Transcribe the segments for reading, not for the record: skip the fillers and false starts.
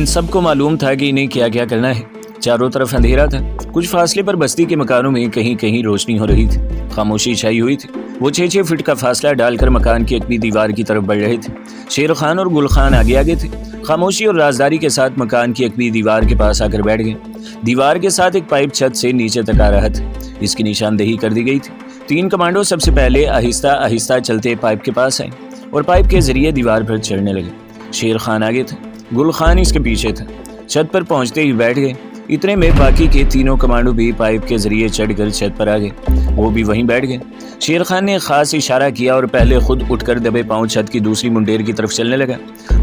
ان سب کو معلوم تھا کہ انہیں کیا کیا کرنا ہے۔ چاروں طرف اندھیرا تھا، کچھ فاصلے پر بستی کے مکانوں میں کہیں کہیں روشنی ہو رہی تھی، خاموشی چھائی ہوئی تھی۔ وہ 6 فٹ کا فاصلہ ڈال کر مکان کی اگلی دیوار کی طرف بڑھ رہے تھے۔ شیر خان اور گل خان آگے آگے تھے، خاموشی اور رازداری کے ساتھ مکان کی اگلی دیوار کے پاس آ کر بیٹھ گئے۔ دیوار کے ساتھ ایک پائپ چھت سے نیچے تک آ رہا تھا، اس کی نشاندہی کر دی گئی تھی۔ 3 کمانڈو سب سے پہلے آہستہ آہستہ چلتے پائپ کے پاس آئے اور پائپ کے ذریعے دیوار پر چڑھنے لگے۔ شیر خان آگے تھا، گل خان اس کے پیچھے تھا۔ چھت پر پہنچتے ہی بیٹھ گئے۔ اتنے میں باقی کے 3 کمانڈو بھی پائپ کے ذریعے چڑھ کر چھت پر آ گئے، وہ بھی وہیں بیٹھ گئے۔ شیر خان نے خاص اشارہ کیا اور پہلے خود اٹھ کر دبے پاؤں چھت کی دوسری منڈیر کی طرف چلنے لگا۔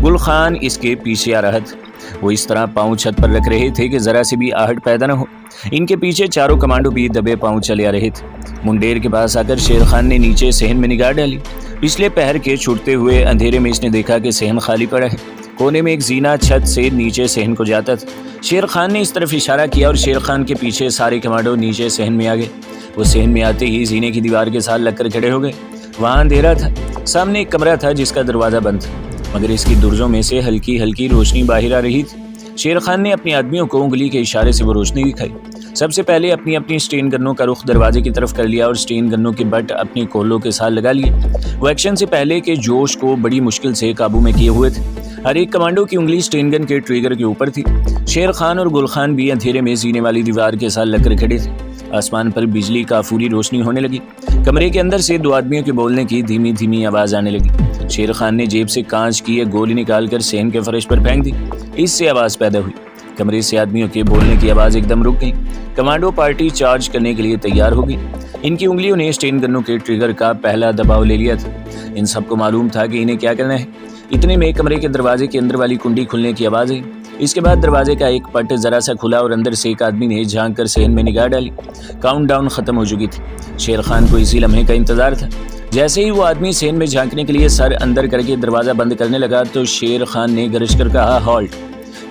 گل خان اس کے پیچھے آ رہا تھا، وہ اس طرح پاؤں چھت پر رکھ رہے تھے کہ ذرا سے بھی آہٹ پیدا نہ ہو۔ ان کے پیچھے 4 کمانڈو بھی دبے پاؤں چلے آ رہے تھے۔ منڈیر کے پاس آ کر شیر خان نے نیچے صحن میں نگاہ ڈالی۔ پچھلے پہر کے چھوٹتے ہوئے اندھیرے میں اس نے دیکھا کہ صحن خالی پڑا ہے، کونے میں ایک زینہ چھت سے نیچے صحن کو جاتا تھا۔ شیر خان نے اس طرف اشارہ کیا اور شیر خان کے پیچھے سارے کمانڈو نیچے صحن میں آ گئے۔ وہ صحن میں آتے ہی زینے کی دیوار کے ساتھ لگ کر کھڑے ہو گئے۔ وہاں اندھیرا تھا، سامنے ایک کمرہ تھا جس کا دروازہ بند تھا، مگر اس کی درزوں میں سے ہلکی ہلکی روشنی باہر آ رہی تھی۔ شیر خان نے اپنے آدمیوں کو انگلی کے اشارے سے وہ روشنی دکھائی۔ سب سے پہلے اپنی اسٹین گنوں کا رخ دروازے کی طرف کر لیا اور اسٹین گنوں کے بٹ اپنی کولوں کے ساتھ لگا لیے۔ وہ ایکشن سے پہلے کے جوش کو بڑی مشکل سے قابو میں کیے ہوئے تھے۔ ہر ایک کمانڈو کی انگلی اسٹین گن کے ٹریگر کے اوپر تھی۔ شیر خان اور گل خان بھی اندھیرے میں زینے والی دیوار کے ساتھ لگ کر کھڑے تھے۔ آسمان پر بجلی کا پوری روشنی ہونے لگی۔ کمرے کے اندر سے 2 آدمیوں کے بولنے کی دھیمی دھیمی آواز آنے لگی۔ شیر خان نے جیب سے کانچ کی ایک گولی نکال کر صحن کے فرش پر پھینک دی، اس سے آواز پیدا ہوئی۔ کمرے سے آدمیوں کے بولنے کی آواز ایک دم رک گئی۔ کمانڈو پارٹی چارج کرنے کے لیے تیار ہو گئی۔ ان کی انگلیوں نے اسٹین گنوں کے ٹریگر کا پہلا دباؤ لے لیا تھا۔ ان سب کو معلوم تھا کہ انہیں کیا کرنا ہے۔ اتنے میں کمرے کے دروازے کے اندر والی کنڈی کھلنے کی آواز آئی۔ اس کے بعد دروازے کا ایک پٹ ذرا سا کھلا اور اندر سے ایک آدمی نے جھانک کر صحن میں نگاہ ڈالی۔ کاؤنٹ ڈاؤن ختم ہو چکی تھی۔ شیر خان کو اسی لمحے کا انتظار تھا۔ جیسے ہی وہ آدمی صحن میں جھانکنے کے لیے سر اندر کر کے دروازہ بند کرنے لگا تو شیر خان نے گرج کر کہا، ہالٹ۔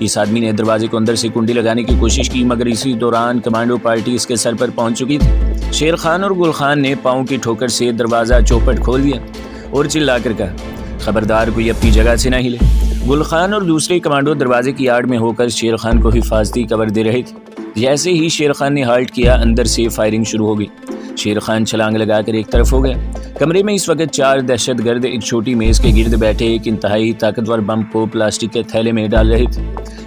اس آدمی نے دروازے کو اندر سے کنڈی لگانے کی کوشش کی، مگر اسی دوران کمانڈو پارٹی اس کے سر پر پہنچ چکی تھی۔ شیر خان اور گل خان نے پاؤں کی ٹھوکر سے دروازہ چوپٹ کھول دیا اور چلا کر کہا، خبردار کوئی اپنی جگہ سے نہ ہلے۔ گل خان اور دوسرے کمانڈو دروازے کی آڑ میں ہو کر شیر خان کو حفاظتی کور دے رہے تھے۔ جیسے ہی شیر خان نے ہالٹ کیا، اندر سے فائرنگ شروع ہو گئی۔ شیر خان چھلانگ لگا کر ایک طرف ہو گیا۔ کمرے میں اس وقت 4 دہشت گرد ایک چھوٹی میز کے گرد بیٹھے ایک انتہائی طاقتور بم کو پلاسٹک کے تھیلے میں ڈال رہے تھے۔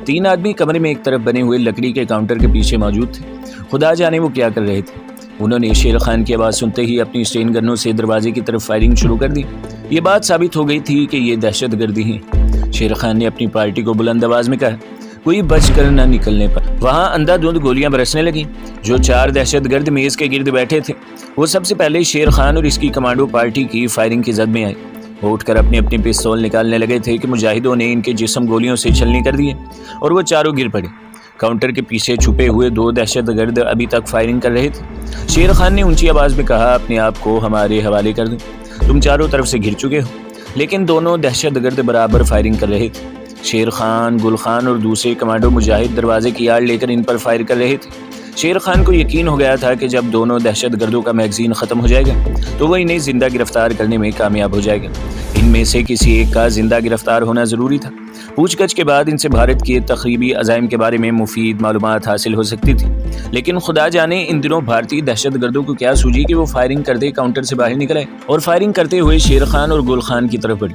3 آدمی کمرے میں ایک طرف بنے ہوئے لکڑی کے کاؤنٹر کے پیچھے موجود تھے۔ خدا جانے وہ کیا کر رہے تھے۔ انہوں نے شیر خان کی آواز سنتے ہی اپنی اسٹین گنوں سے دروازے کی طرف فائرنگ شروع کر دی۔ یہ بات ثابت ہو گئی تھی کہ یہ دہشت گردی ہیں۔ شیر خان نے اپنی پارٹی کو بلند آواز میں کہا، کوئی بچ کر نہ نکلنے پر۔ وہاں اندھا دھند گولیاں برسنے لگیں۔ جو 4 دہشت گرد میز کے گرد بیٹھے تھے وہ سب سے پہلے شیر خان اور اس کی کمانڈو پارٹی کی فائرنگ کی زد میں آئے۔ وہ اٹھ کر اپنے پستول نکالنے لگے تھے کہ مجاہدوں نے ان کے جسم گولیوں سے چھلنی کر دیے اور وہ چاروں گر پڑے۔ کاؤنٹر کے پیچھے چھپے ہوئے 2 دہشت گرد ابھی تک فائرنگ کر رہے تھے۔ شیر خان نے اونچی آواز میں کہا، اپنے آپ کو ہمارے حوالے کر دو، تم چاروں طرف سے گھر چکے ہو۔ لیکن دونوں دہشت گرد برابر فائرنگ کر رہے تھے۔ شیر خان، گل خان اور دوسرے کمانڈو مجاہد دروازے کی آڑ لے کر ان پر فائر کر رہے تھے۔ شیر خان کو یقین ہو گیا تھا کہ جب دونوں دہشت گردوں کا میگزین ختم ہو جائے گا تو وہ انہیں زندہ گرفتار کرنے میں کامیاب ہو جائے گا۔ ان میں سے کسی ایک کا زندہ گرفتار ہونا ضروری تھا۔ پوچھ گچھ کے بعد ان سے بھارت کے تخریبی عزائم کے بارے میں مفید معلومات حاصل ہو سکتی تھی، لیکن خدا جانے ان دنوں بھارتی دہشت گردوں کو کیا سوجی کہ وہ فائرنگ کرتے کاؤنٹر سے باہر نکلے اور فائرنگ کرتے ہوئے شیر خان اور گل خان کی طرف بڑھی۔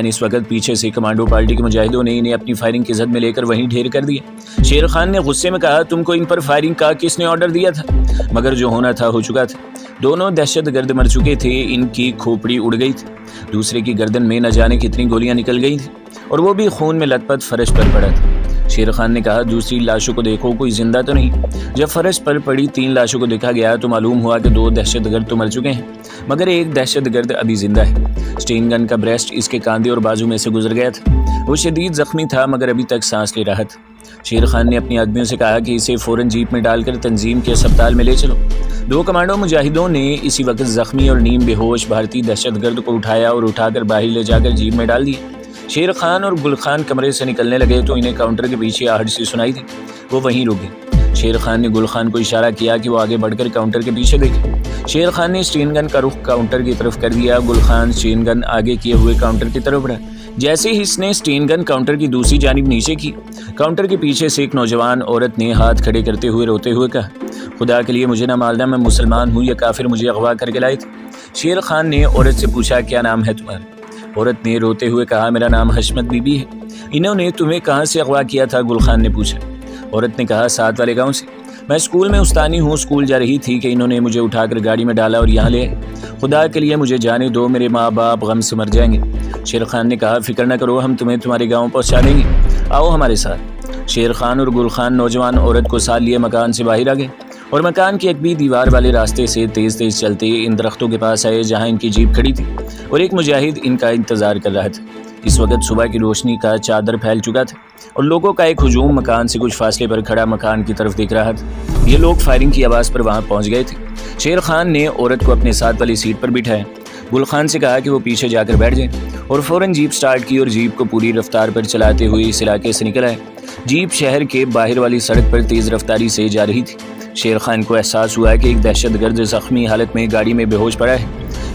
اس وقت پیچھے سے کمانڈو پارٹی کے مجاہدوں نے انہیں اپنی فائرنگ کی زد میں لے کر وہیں ڈھیر کر دیا۔ شیر خان نے غصے میں کہا، تم کو ان پر فائرنگ کا کس نے آرڈر دیا تھا؟ مگر جو ہونا تھا ہو چکا تھا۔ دونوں دہشت گرد مر چکے تھے، ان کی کھوپڑی اڑ گئی تھی، دوسرے کی گردن میں نہ جانے کتنی گولیاں نکل گئی تھیں اور وہ بھی خون میں لت پت فرش پر پڑا تھا۔ شیر خان نے کہا، دوسری لاشوں کو دیکھو، کوئی زندہ تو نہیں؟ جب فرش پر پڑی 3 لاشوں کو دیکھا گیا تو معلوم ہوا کہ 2 دہشت گرد تو مر چکے ہیں، مگر ایک دہشت گرد ابھی زندہ ہے۔ اسٹین گن کا بریسٹ اس کے کاندھے اور بازو میں سے گزر گیا تھا۔ وہ شدید زخمی تھا مگر ابھی تک سانس لے رہا تھا۔ شیر خان نے اپنی آدمیوں سے کہا کہ اسے فوراً جیپ میں ڈال کر تنظیم کے اسپتال میں لے چلو۔ 2 کمانڈو مجاہدوں نے اسی وقت زخمی اور نیم بے ہوش بھارتی دہشت گرد کو اٹھایا اور اٹھا کر باہر لے جا کر جیپ میں ڈال دیا۔ شیر خان اور گل خان کمرے سے نکلنے لگے تو انہیں کاؤنٹر کے پیچھے آہٹ سی سنائی دی۔ وہ وہیں رک گئے۔ شیر خان نے گل خان کو اشارہ کیا کہ وہ آگے بڑھ کر کاؤنٹر کے پیچھے دیکھے۔ شیر خان نے اسٹین گن کا رخ کاؤنٹر کی طرف کر دیا۔ گل خان اسٹین گن آگے کیے ہوئے کاؤنٹر کی طرف بڑھا۔ جیسے ہی اس نے اسٹین گن کاؤنٹر کی دوسری جانب نیچے کی، کاؤنٹر کے پیچھے سے ایک نوجوان عورت نے ہاتھ کھڑے کرتے ہوئے روتے ہوئے کہا، خدا کے لیے مجھے نہ مارنا، میں مسلمان ہوں، یہ کافر مجھے اغوا کر کے لائے تھے۔ شیر خان نے عورت سے پوچھا، کیا نام ہے تمہارا؟ عورت نے روتے ہوئے کہا، میرا نام حشمت بی بی ہے۔ انہوں نے تمہیں کہاں سے اغوا کیا تھا؟ گل خان نے پوچھا۔ عورت نے کہا، ساتھ والے گاؤں سے۔ میں اسکول میں استانی ہوں، اسکول جا رہی تھی کہ انہوں نے مجھے اٹھا کر گاڑی میں ڈالا اور یہاں لے آئے۔ خدا کے لیے مجھے جانے دو، میرے ماں باپ غم سے مر جائیں گے۔ شیر خان نے کہا، فکر نہ کرو، ہم تمہیں تمہارے گاؤں پہنچا دیں گے، آؤ ہمارے ساتھ۔ شیر خان اور گل خان نوجوان عورت کو ساتھ لیے مکان سے باہر آ گئے اور مکان کی ایک بھی دیوار والے راستے سے تیز تیز چلتے ان درختوں کے پاس آئے جہاں ان کی جیپ کھڑی تھی اور ایک مجاہد ان کا انتظار کر رہا تھا۔ اس وقت صبح کی روشنی کا چادر پھیل چکا تھا اور لوگوں کا ایک ہجوم مکان سے کچھ فاصلے پر کھڑا مکان کی طرف دیکھ رہا تھا۔ یہ لوگ فائرنگ کی آواز پر وہاں پہنچ گئے تھے۔ شیر خان نے عورت کو اپنے ساتھ والی سیٹ پر بٹھایا، گل خان سے کہا کہ وہ پیچھے جا کر بیٹھ جائیں اور فوراً جیپ سٹارٹ کی اور جیپ کو پوری رفتار پر چلاتے ہوئے اس علاقے سے نکل آئے۔ جیپ شہر کے باہر والی سڑک پر تیز رفتاری سے جا رہی تھی۔ شیر خان کو احساس ہوا کہ ایک دہشت گرد زخمی حالت میں گاڑی میں بے ہوش پڑا ہے،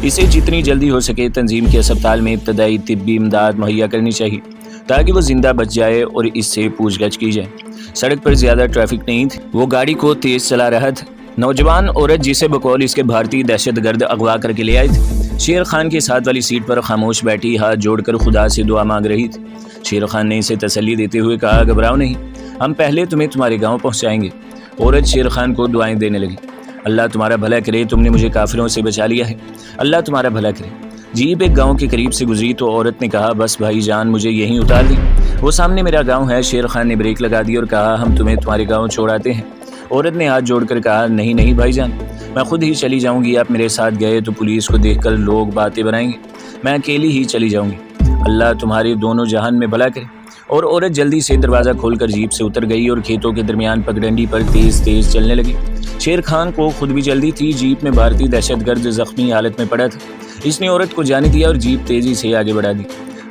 اسے جتنی جلدی ہو سکے تنظیم کے اسپتال میں ابتدائی طبی امداد مہیا کرنی چاہیے تاکہ وہ زندہ بچ جائے اور اس سے پوچھ گچھ کی جائے۔ سڑک پر زیادہ ٹریفک نہیں تھی، وہ گاڑی کو تیز چلا رہا تھا۔ نوجوان عورت جسے بقول اس کے بھارتی دہشت گرد اغوا کر کے لے آئے تھے، شیر خان کے ساتھ والی سیٹ پر خاموش بیٹھی ہاتھ جوڑ کر خدا سے دعا مانگ رہی تھی۔ شیر خان نے اسے تسلی دیتے ہوئے کہا، گھبراؤ نہیں، ہم پہلے تمہیں تمہارے گاؤں پہنچائیں گے۔ عورت شیر خان کو دعائیں دینے لگی، اللہ تمہارا بھلا کرے، تم نے مجھے کافروں سے بچا لیا ہے، اللہ تمہارا بھلا کرے۔ جیپ ایک گاؤں کے قریب سے گزری تو عورت نے کہا، بس بھائی جان مجھے یہیں اتار دی، وہ سامنے میرا گاؤں ہے۔ شیر خان نے بریک لگا دی اور کہا، ہم تمہیں تمہارے گاؤں چھوڑ آتے ہیں۔ عورت نے ہاتھ جوڑ کر کہا، نہیں نہیں بھائی جان، میں خود ہی چلی جاؤں گی، آپ میرے ساتھ گئے تو پولیس کو دیکھ کر لوگ باتیں بنائیں گے، میں اکیلی ہی چلی جاؤں گی، اللہ تمہارے دونوں جہان میں بھلا کرے۔ اور عورت جلدی سے دروازہ کھول کر جیپ سے اتر گئی اور کھیتوں کے درمیان پگڈنڈی پر تیز تیز چلنے لگی۔ شیر خان کو خود بھی جلدی تھی، جیپ میں بھارتی دہشت گرد زخمی حالت میں پڑا تھا۔ اس نے عورت کو جانے دیا اور جیپ تیزی سے آگے بڑھا دی۔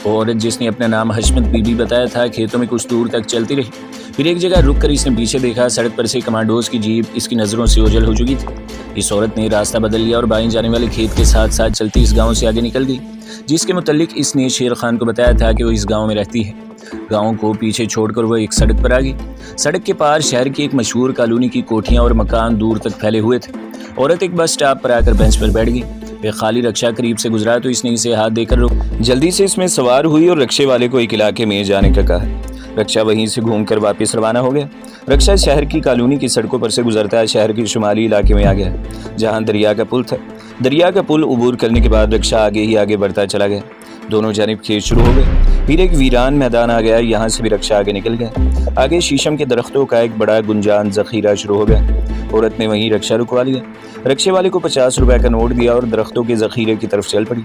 وہ عورت جس نے اپنا نام حشمت بی بی بتایا تھا کھیتوں میں کچھ دور تک چلتی رہی، پھر ایک جگہ رک کر اس نے پیچھے دیکھا، سڑک پر سے کمانڈوز کی جیپ اس کی نظروں سے اوجھل ہو چکی تھی۔ اس عورت نے راستہ بدل لیا اور بائیں جانے والے کھیت کے ساتھ ساتھ چلتی اس گاؤں سے آگے نکل گئی جس کے متعلق اس نے شیر خان کو بتایا تھا کہ وہ اس گاؤں میں رہتی ہے۔ گاؤں کو پیچھے چھوڑ کر وہ ایک سڑک پر آ گئی۔ سڑک کے پار شہر کی ایک مشہور کالونی کی کوٹھیاں اور مکان دور تک پھیلے ہوئے تھے۔ عورت ایک بس اسٹاپ پر آ کر بینچ پر بیٹھ گئی۔ ایک خالی رکشہ قریب سے گزرا تو اس نے اسے ہاتھ دے کر روک، جلدی سے اس میں سوار ہوئی اور رکشے والے کو ایک علاقے میں جانے کا کہا۔ رکشہ وہیں سے گھوم کر واپس روانہ ہو گیا۔ رکشہ شہر کی کالونی کی سڑکوں پر سے گزرتا ہے شہر کے شمالی علاقے میں آ گیا جہاں دریا کا پل تھا۔ دریا کا پل عبور کرنے کے بعد رکشہ آگے ہی آگے بڑھتا چلا گیا، دونوں جانب کھیت شروع ہو گئے، پھر ایک ویران میدان آ گیا، یہاں سے بھی رکشہ آگے نکل گیا۔ آگے شیشم کے درختوں کا ایک بڑا گنجان ذخیرہ شروع ہو گیا۔ عورت نے وہیں رکشہ رکوا لیا، رکشے والے کو 50 روپے کا نوٹ دیا اور درختوں کے ذخیرے کی طرف چل پڑی۔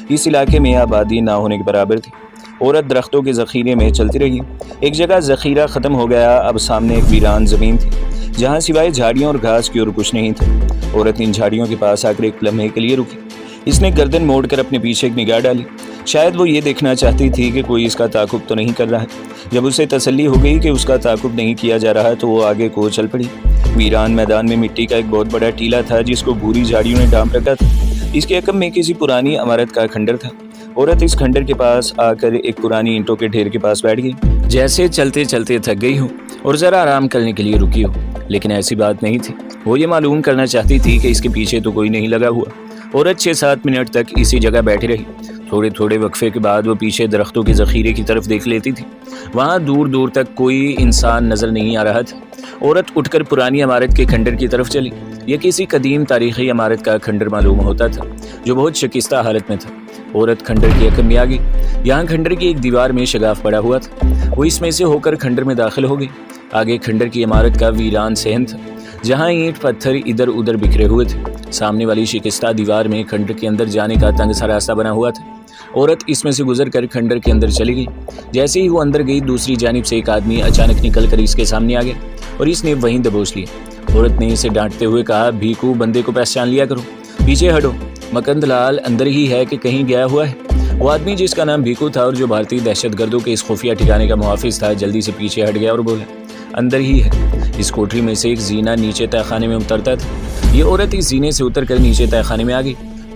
اس علاقے میں آبادی نہ ہونے کے برابر تھی۔ عورت درختوں کے ذخیرے میں چلتی رہی، ایک جگہ ذخیرہ ختم ہو گیا، اب سامنے ایک ویران زمین تھی جہاں سوائے جھاڑیوں اور گھاس کی اور کچھ نہیں تھا۔ عورت ان جھاڑیوں کے پاس آ کر ایک لمحے کے لیے رکی، اس نے گردن موڑ کر اپنے پیچھے ایک نگاہ ڈالی، شاید وہ یہ دیکھنا چاہتی تھی کہ کوئی اس کا تعاقب تو نہیں کر رہا ہے۔ جب اسے تسلی ہو گئی کہ اس کا تعاقب نہیں کیا جا رہا تو وہ آگے کو چل پڑی۔ ویران میدان میں مٹی کا ایک بہت بڑا ٹیلہ تھا جس کو بھوری جھاڑیوں نے ڈھانپ رکھا تھا، اس کے عقب میں کسی پرانی عمارت کا کھنڈر تھا۔ عورت اس کھنڈر کے پاس آ کر ایک پرانی اینٹوں کے ڈھیر کے پاس بیٹھ گئی، جیسے چلتے چلتے تھک گئی ہو اور ذرا آرام کرنے کے لیے رکی ہو، لیکن ایسی بات نہیں تھی۔ وہ یہ معلوم کرنا چاہتی تھی کہ اس کے پیچھے تو کوئی نہیں لگا ہوا۔ عورت 6-7 منٹ تک اسی جگہ بیٹھی رہی، تھوڑے تھوڑے وقفے کے بعد وہ پیچھے درختوں کے ذخیرے کی طرف دیکھ لیتی تھی، وہاں دور دور تک کوئی انسان نظر نہیں آ رہا تھا۔ عورت اٹھ کر پرانی عمارت کے کھنڈر کی طرف چلی، یہ کسی قدیم تاریخی عمارت کا کھنڈر معلوم ہوتا تھا جو بہت شکستہ حالت میں تھا۔ عورت کھنڈر کے عقب میں آ گئی، یہاں کھنڈر کی ایک دیوار میں شگاف پڑا ہوا تھا، وہ اس میں سے ہو کر کھنڈر میں داخل ہو گئی۔ آگے کھنڈر کی عمارت کا ویران صحن تھا جہاں اینٹ پتھر ادھر ادھر بکھرے ہوئے تھے، سامنے والی شکستہ دیوار میں کھنڈر کے اندر جانے کا تنگ سا راستہ بنا ہوا تھا۔ عورت اس میں سے گزر کر کھنڈر کے اندر چلی گئی، جیسے ہی وہ اندر گئی دوسری جانب سے ایک آدمی اچانک نکل کر اس کے سامنے آ گیا اور اس نے وہیں دبوچ لیا۔ عورت نے اسے ڈانٹتے ہوئے کہا، بھیکو، بندے کو پہچان لیا کرو، پیچھے ہٹو، مکند لال اندر ہی ہے کہ کہیں گیا ہوا ہے؟ وہ آدمی جس کا نام بھیکو تھا اور جو بھارتی دہشت گردوں کے اس خفیہ ٹھکانے کا محافظ تھا جلدی سے پیچھے ہٹ گیا اور بولا، اندر ہی ہے۔ اس کوٹری میں سے ایک زینہ نیچے تہہ خانے میں اترتا تھا، یہ عورت اس زینے سے اتر کر نیچے تہہ خانے میں آ گئی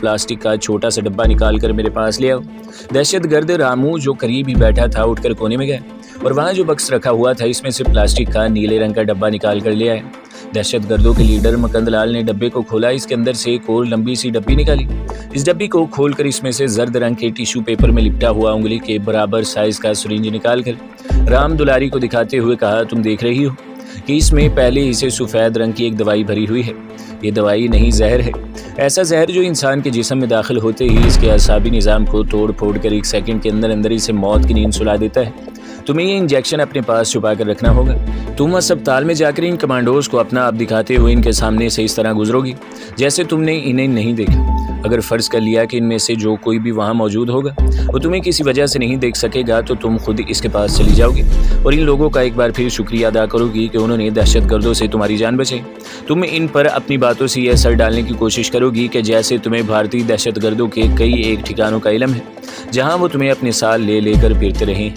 پلاسٹک کا چھوٹا سا ڈبہ نکال کر میرے پاس لے آؤ۔ دہشت گرد رامو جو قریب ہی بیٹھا تھا اٹھ کر کونے میں گیا اور وہاں جو بکس رکھا ہوا تھا اس میں سے پلاسٹک کا نیلے رنگ کا ڈبہ نکال کر لے آیا۔ دہشت گردوں کے لیڈر مکند لال نے ڈبے کو کھولا، اس کے اندر سے ایک اور لمبی سی ڈبی نکالی۔ اس ڈبی کو کھول کر اس میں سے زرد رنگ کے ٹیشو پیپر میں لپٹا ہوا انگلی کے برابر سائز کا سرنج نکال کر رام دلاری کو دکھاتے ہوئے کہا تم دیکھ رہی ہو کہ اس میں پہلے ہی سے سفید رنگ کی ایک دوائی بھری ہوئی ہے۔ یہ دوائی نہیں زہر ہے، ایسا زہر جو انسان کے جسم میں داخل ہوتے ہی اس کے اعصابی نظام کو توڑ پھوڑ کر ایک سیکنڈ کے اندر اندر اسے موت کی نیند سلا دیتا ہے۔ تمہیں یہ انجیکشن اپنے پاس چھپا کر رکھنا ہوگا۔ تم اسپتال میں جا کر ان کمانڈوز کو اپنا آپ دکھاتے ہوئے ان کے سامنے سے اس طرح گزرو گی جیسے تم نے انہیں نہیں دیکھا۔ اگر فرض کر لیا کہ ان میں سے جو کوئی بھی وہاں موجود ہوگا وہ تمہیں کسی وجہ سے نہیں دیکھ سکے گا تو تم خود اس کے پاس چلی جاؤ گی اور ان لوگوں کا ایک بار پھر شکریہ ادا کرو گی کہ انہوں نے دہشت گردوں سے تمہاری جان بچائی۔ تم ان پر اپنی باتوں سے یہ اثر ڈالنے کی کوشش کرو گی کہ جیسے تمہیں بھارتی دہشت گردوں کے کئی ایک ٹھکانوں کا علم ہے جہاں وہ تمہیں اپنے ساتھ لے لے کر پھرتے رہے ہیں۔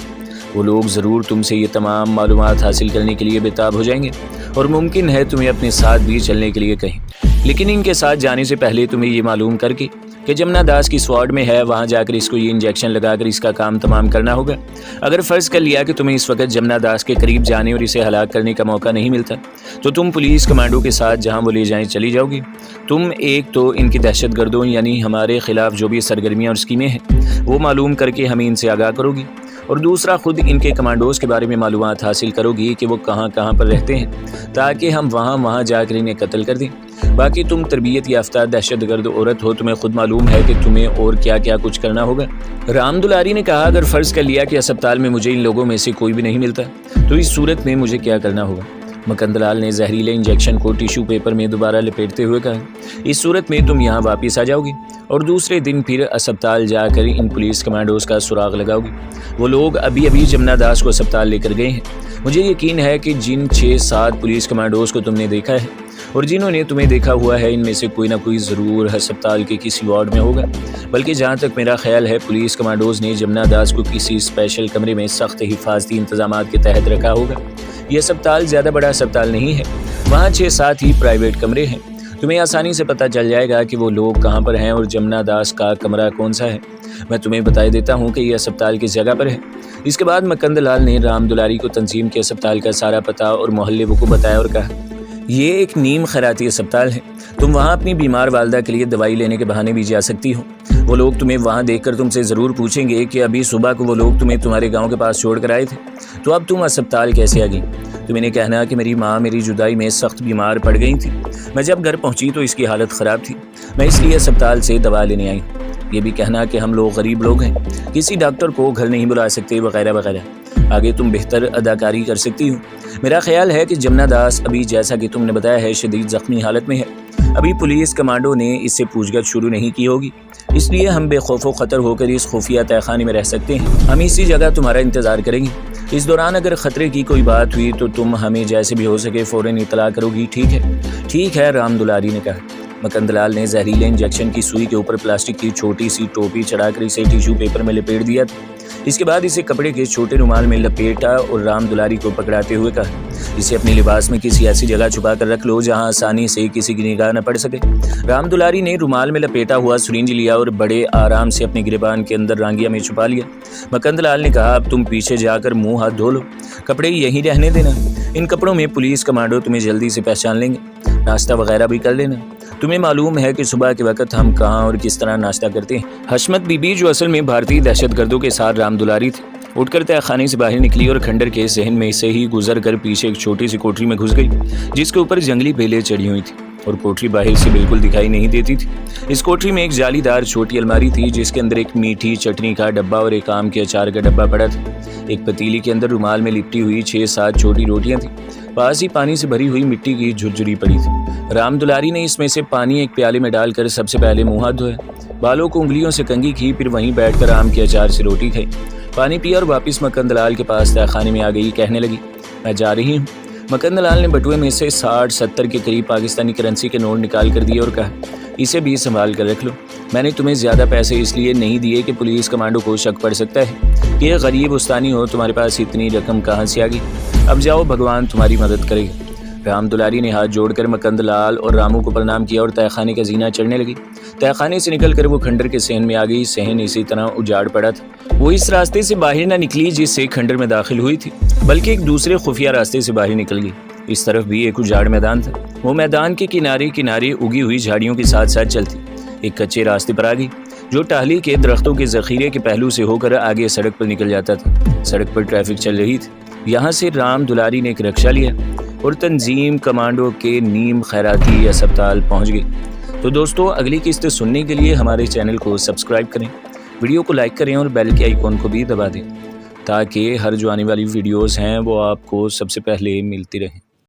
وہ لوگ ضرور تم سے یہ تمام معلومات حاصل کرنے کے لیے بے تاب ہو جائیں گے اور ممکن ہے تمہیں اپنے ساتھ بھی چلنے کے لیے کہیں، لیکن ان کے ساتھ جانے سے پہلے تمہیں یہ معلوم کر کے کہ جمنا داس کی سواڈ میں ہے وہاں جا کر اس کو یہ انجیکشن لگا کر اس کا کام تمام کرنا ہوگا۔ اگر فرض کر لیا کہ تمہیں اس وقت جمنا داس کے قریب جانے اور اسے ہلاک کرنے کا موقع نہیں ملتا تو تم پولیس کمانڈو کے ساتھ جہاں وہ لے جائیں چلی جاؤ گی۔ تم ایک تو ان کی دہشت گردوں یعنی ہمارے خلاف جو بھی سرگرمیاں اور اسکیمیں ہیں وہ معلوم کر کے ہمیں ان سے آگاہ کرو گی، اور دوسرا خود ان کے کمانڈوز کے بارے میں معلومات حاصل کرو گی کہ وہ کہاں کہاں پر رہتے ہیں تاکہ ہم وہاں جا کر انہیں قتل کر دیں۔ باقی تم تربیت یافتہ دہشت گرد عورت ہو، تمہیں خود معلوم ہے کہ تمہیں اور کیا کیا کچھ کرنا ہوگا۔ رام دلاری نے کہا اگر فرض کر لیا کہ اسپتال میں مجھے ان لوگوں میں سے کوئی بھی نہیں ملتا تو اس صورت میں مجھے کیا کرنا ہوگا؟ مکند لال نے زہریلے انجیکشن کو ٹیشو پیپر میں دوبارہ لپیٹتے ہوئے کہا اس صورت میں تم یہاں واپس آ جاؤ گی اور دوسرے دن پھر اسپتال جا کر ان پولیس کمانڈوز کا سراغ لگاؤ گی۔ وہ لوگ ابھی جمنا داس کو اسپتال لے کر گئے ہیں۔ مجھے یقین ہے کہ جن 6-7 پولیس کمانڈوز کو تم نے دیکھا ہے اور جنہوں نے تمہیں دیکھا ہوا ہے ان میں سے کوئی نہ کوئی ضرور اسپتال کے کسی وارڈ میں ہوگا، بلکہ جہاں تک میرا خیال ہے پولیس کمانڈوز نے جمنا داس کو کسی اسپیشل کمرے میں سخت حفاظتی انتظامات کے تحت رکھا ہوگا۔ یہ اسپتال زیادہ بڑا اسپتال نہیں ہے، وہاں 6-7 ہی پرائیویٹ کمرے ہیں۔ تمہیں آسانی سے پتہ چل جائے گا کہ وہ لوگ کہاں پر ہیں اور جمنا داس کا کمرہ کون سا ہے۔ میں تمہیں بتا دیتا ہوں کہ یہ اسپتال کس جگہ پر ہے۔ اس کے بعد مکند لال نے رام دلاری کو تنظیم کے اسپتال کا سارا پتہ اور محلے کو بتایا اور کہا یہ ایک نیم خیراتی اسپتال ہے، تم وہاں اپنی بیمار والدہ کے لیے دوائی لینے کے بہانے بھی جا سکتی ہو۔ وہ لوگ تمہیں وہاں دیکھ کر تم سے ضرور پوچھیں گے کہ ابھی صبح کو وہ لوگ تمہیں تمہارے گاؤں کے پاس چھوڑ کر آئے تھے تو اب تم اسپتال کیسے آ گئی؟ تم انہیں کہنا کہ میری ماں میری جدائی میں سخت بیمار پڑ گئی تھی، میں جب گھر پہنچی تو اس کی حالت خراب تھی، میں اس لیے اسپتال سے دوا لینے آئی۔ یہ بھی کہنا کہ ہم لوگ غریب لوگ ہیں، کسی ڈاکٹر کو گھر نہیں بلا سکتے وغیرہ وغیرہ۔ آگے تم بہتر اداکاری کر سکتی ہو۔ میرا خیال ہے کہ جمنا داس ابھی جیسا کہ تم نے بتایا ہے شدید زخمی حالت میں ہے، ابھی پولیس کمانڈو نے اس سے پوچھ گچھ شروع نہیں کی ہوگی، اس لیے ہم بے خوف و خطر ہو کر اس خفیہ تہہ خانے میں رہ سکتے ہیں۔ ہم اسی جگہ تمہارا انتظار کریں گے، اس دوران اگر خطرے کی کوئی بات ہوئی تو تم ہمیں جیسے بھی ہو سکے فوراً اطلاع کرو گی، ٹھیک ہے؟ ٹھیک ہے، رام دلاری نے کہا۔ مکند لال نے زہریلے انجیکشن کی سوئی کے اوپر پلاسٹک کی چھوٹی سی ٹوپی چڑھا کر اسے ٹیشو پیپر میں لپیٹ دیا تھا۔ اس کے بعد اسے کپڑے کے چھوٹے رومال میں لپیٹا اور رام دلاری کو پکڑاتے ہوئے کہا اسے اپنے لباس میں کسی ایسی جگہ چھپا کر رکھ لو جہاں آسانی سے کسی کی نگاہ نہ پڑ سکے۔ رام دلاری نے رومال میں لپیٹا ہوا سرنج لیا اور بڑے آرام سے اپنے گریبان کے اندر رانگیا میں چھپا لیا۔ مکند لال نے کہا اب تم پیچھے جا کر منہ ہاتھ دھو لو، کپڑے یہیں رہنے دینا، ان کپڑوں میں پولیس کمانڈو تمہیں جلدی سے پہچان لیں گے، ناشتہ وغیرہ بھی کر لینا۔ تمہیں معلوم ہے کہ صبح کے وقت ہم کہاں اور کس طرح ناشتہ کرتے ہیں۔ حشمت بی بی جو اصل میں بھارتی دہشت گردوں کے ساتھ رام دلاری تھی اٹھ کر تہہ خانے سے باہر نکلی اور کھنڈر کے صحن میں سے ہی گزر کر پیچھے ایک چھوٹی سی کوٹری میں گھس گئی جس کے اوپر جنگلی بیلیں چڑھی ہوئی تھی اور کوٹری باہر سے بالکل دکھائی نہیں دیتی تھی۔ اس کوٹری میں ایک جالی دار چھوٹی الماری تھی جس کے اندر ایک میٹھی چٹنی کا ڈبہ اور ایک آم کے اچار کا ڈبہ پڑا تھا۔ ایک پتیلی کے اندر رومال میں لپٹی ہوئی 6-7 چھوٹی روٹیاں تھیں، پاس ہی پانی سے بھری ہوئی مٹی کی جھرجھری پڑی تھی۔ رام دلاری نے اس میں سے پانی ایک پیالے میں ڈال کر سب سے پہلے منہ ہاتھ دھویا، بالوں کو انگلیوں سے کنگھی کی، پھر وہیں بیٹھ کر آم کے اچار سے روٹی کھائی، پانی پیا اور واپس مکند لال کے پاس تہہ خانے میں آ گئی، کہنے لگی میں جا رہی ہوں۔ مکند لال نے بٹوے میں سے 60-70 کے قریب پاکستانی کرنسی کے نوٹ نکال کر دیے اور کہا اسے بھی سنبھال کر رکھ لو، میں نے تمہیں زیادہ پیسے اس لیے نہیں دیے کہ پولیس کمانڈو کو شک پڑ سکتا ہے کہ یہ غریب استانی ہو، تمہارے پاس اتنی رقم کہاں سے آ گئی؟ اب جاؤ، بھگوان تمہاری مدد کرے گا۔ رام دلاری نے ہاتھ جوڑ کر مکند لال اور رامو کو پرنام کیا اور تہہ خانے کا زینہ چڑھنے لگی۔ تہہ خانے سے نکل کر وہ کھنڈر کے صحن میں آ گئی۔ صحن اسی طرح اجاڑ پڑا تھا۔ وہ اس راستے سے باہر نہ نکلی جس سے کھنڈر میں داخل ہوئی تھی، بلکہ ایک دوسرے خفیہ راستے سے باہر نکل گئی۔ اس طرف بھی ایک اجاڑ میدان تھا۔ وہ میدان کے کنارے کنارے اگی ہوئی جھاڑیوں کے ساتھ ساتھ چلتی ایک کچے راستے پر آ گئی جو ٹہلی کے درختوں کے ذخیرے کے پہلو سے ہو کر آگے سڑک پر نکل جاتا تھا۔ سڑک پر ٹریفک چل رہی تھی۔ یہاں سے رام دلاری نے ایک رکشہ لیا اور تنظیم کمانڈو کے نیم خیراتی اسپتال پہنچ گئی۔ تو دوستو، اگلی قسط سننے کے لیے ہمارے چینل کو سبسکرائب کریں، ویڈیو کو لائک کریں اور بیل کے آئیکن کو بھی دبا دیں تاکہ ہر جو آنے والی ویڈیوز ہیں وہ آپ کو سب سے پہلے ملتی رہیں۔